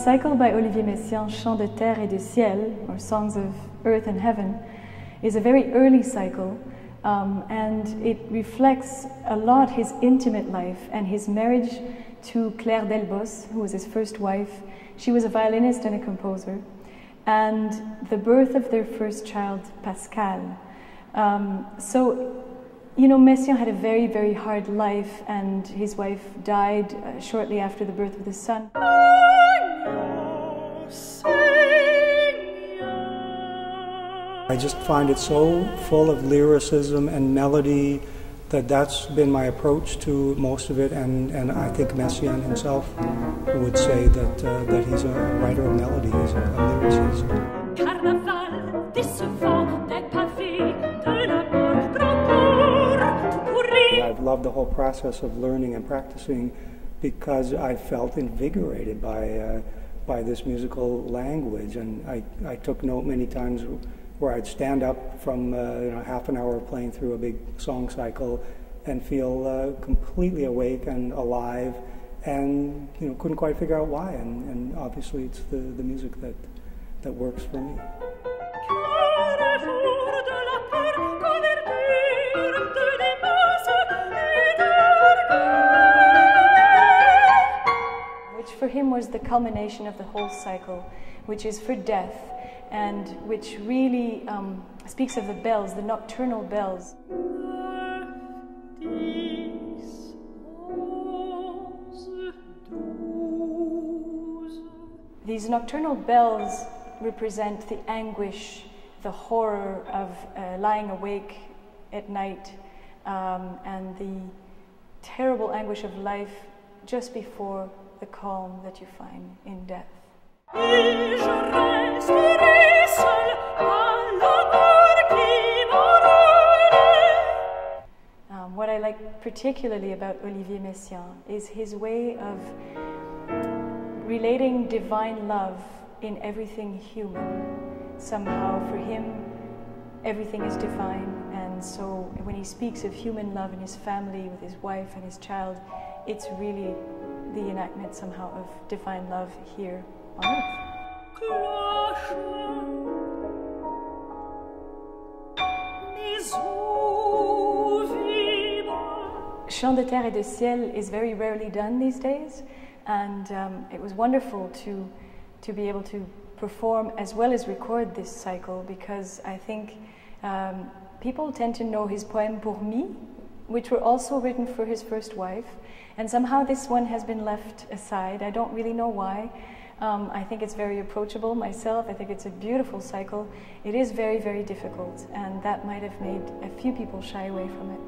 Cycle by Olivier Messiaen, Chants de terre et de ciel, or Songs of Earth and Heaven, is a very early cycle, and it reflects a lot his intimate life and his marriage to Claire Delbos, who was his first wife. She was a violinist and a composer, and the birth of their first child, Pascal. You know, Messiaen had a very, very hard life, and his wife died shortly after the birth of the son. I just find it so full of lyricism and melody that that's been my approach to most of it, and I think Messiaen himself would say that he's a writer of melody, he's a lyricist. I've loved the whole process of learning and practicing because I felt invigorated by this musical language, and I took note many times where I'd stand up from half an hour playing through a big song cycle and feel completely awake and alive, and couldn't quite figure out why, and obviously it's the music that works for me. Which for him was the culmination of the whole cycle, which is for death, and which really speaks of the bells, the nocturnal bells. These nocturnal bells represent the anguish, the horror of lying awake at night, and the terrible anguish of life just before the calm that you find in death. What I like particularly about Olivier Messiaen is his way of relating divine love in everything human. Somehow for him everything is divine, and so when he speaks of human love in his family with his wife and his child, it's really the enactment somehow of divine love here on earth. Chants de terre et de ciel is very rarely done these days, and it was wonderful to be able to perform as well as record this cycle, because I think people tend to know his poem Pour Me, which were also written for his first wife, and somehow this one has been left aside. I don't really know why. I think it's very approachable myself. I think it's a beautiful cycle. It is very, very difficult, and that might have made a few people shy away from it.